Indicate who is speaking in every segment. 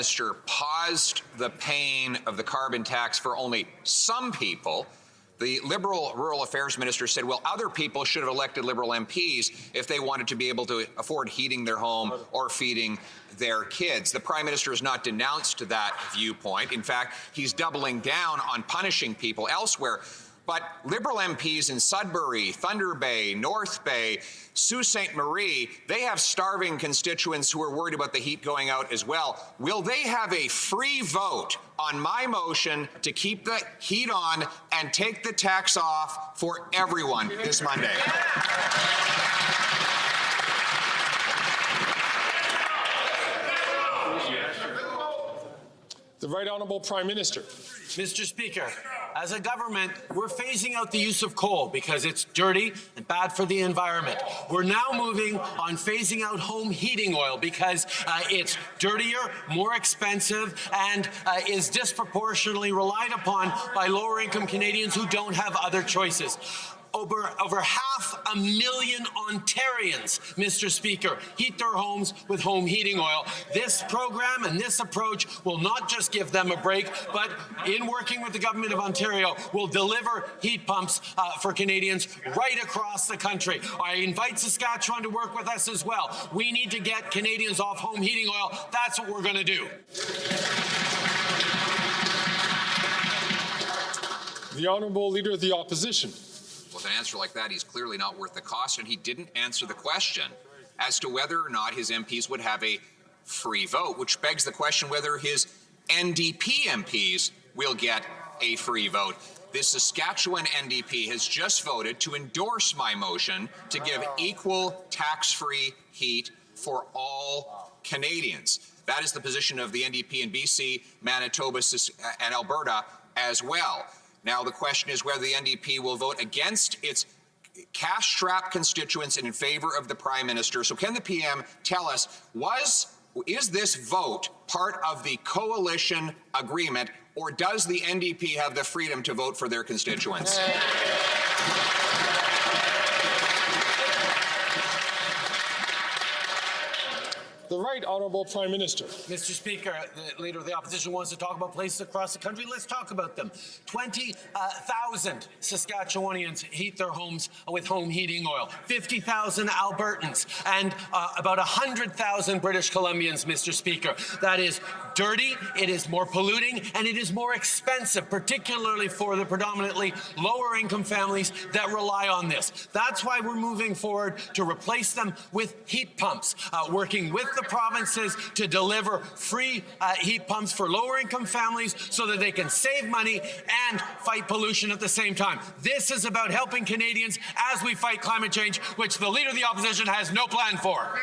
Speaker 1: Minister paused the paying of the carbon tax for only some people, the Liberal Rural Affairs Minister said, well, other people should have elected Liberal MPs if they wanted to be able to afford heating their home or feeding their kids. The Prime Minister has not denounced that viewpoint. In fact, he's doubling down on punishing people elsewhere. But Liberal MPs in Sudbury, Thunder Bay, North Bay, Sault Ste. Marie, they have starving constituents who are worried about the heat going out as well. Will they have a free vote on my motion to keep the heat on and take the tax off for everyone this Monday?
Speaker 2: The Right Honourable Prime Minister.
Speaker 3: Mr. Speaker, as a government, we're phasing out the use of coal because it's dirty and bad for the environment. We're now moving on phasing out home heating oil because it's dirtier, more expensive, and is disproportionately relied upon by lower-income Canadians who don't have other choices. Over 500,000 Ontarians, Mr. Speaker, heat their homes with home heating oil. This program and this approach will not just give them a break, but in working with the Government of Ontario, will deliver heat pumps for Canadians right across the country. I invite Saskatchewan to work with us as well. We need to get Canadians off home heating oil. That's what we're going to do.
Speaker 2: The Honourable Leader of the Opposition.
Speaker 1: With an answer like that, he's clearly not worth the cost, and he didn't answer the question as to whether or not his MPs would have a free vote, which begs the question whether his NDP MPs will get a free vote. The Saskatchewan NDP has just voted to endorse my motion to give equal tax-free heat for all Canadians. That is the position of the NDP in BC, Manitoba, and Alberta as well. Now, the question is whether the NDP will vote against its cash-strapped constituents and in favor of the Prime Minister. So can the PM tell us, is this vote part of the coalition agreement, or does the NDP have the freedom to vote for their constituents?
Speaker 2: The Right Honourable Prime Minister.
Speaker 3: Mr. Speaker, the Leader of the Opposition wants to talk about places across the country. Let's talk about them. 20,000 Saskatchewanians heat their homes with home heating oil. 50,000 Albertans and about 100,000 British Columbians, Mr. Speaker. That is dirty, it is more polluting, and it is more expensive, particularly for the predominantly lower-income families that rely on this. That's why we're moving forward to replace them with heat pumps, working with the provinces to deliver free heat pumps for lower-income families so that they can save money and fight pollution at the same time. This is about helping Canadians as we fight climate change, which the Leader of the Opposition has no plan for.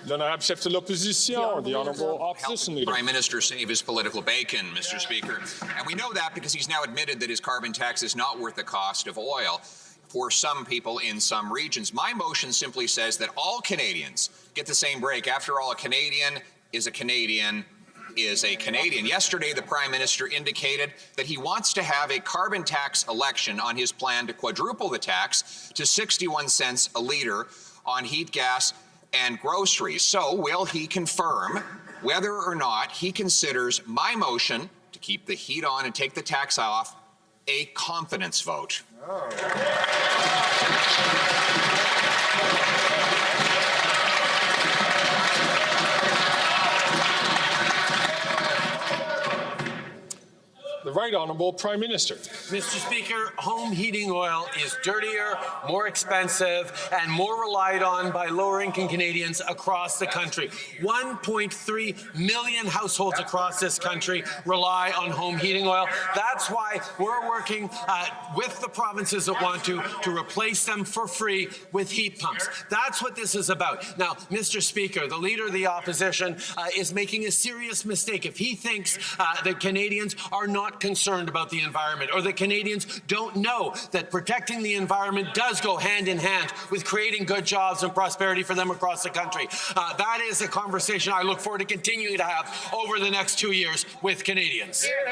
Speaker 2: L'honorable chef de l'opposition, the Honourable Opposition Leader.
Speaker 1: Prime Minister save his political bacon, Mr. Speaker. And we know that because he's now admitted that his carbon tax is not worth the cost of oil for some people in some regions. My motion simply says that all Canadians get the same break. After all, a Canadian is a Canadian is a Canadian. Yesterday, the Prime Minister indicated that he wants to have a carbon tax election on his plan to quadruple the tax to 61 cents a litre on heat, gas, and groceries. So will he confirm whether or not he considers my motion to keep the heat on and take the tax off a confidence vote?
Speaker 2: The Right Honourable Prime Minister.
Speaker 3: Mr. Speaker, home heating oil is dirtier, more expensive, and more relied on by lower-income Canadians across the country. 1.3 million households across this country rely on home heating oil. That's why we're working with the provinces that want to replace them for free with heat pumps. That's what this is about. Now, Mr. Speaker, the Leader of the Opposition is making a serious mistake if he thinks that Canadians are not concerned about the environment, or that Canadians don't know that protecting the environment does go hand in hand with creating good jobs and prosperity for them across the country. That is a conversation I look forward to continuing to have over the next 2 years with Canadians.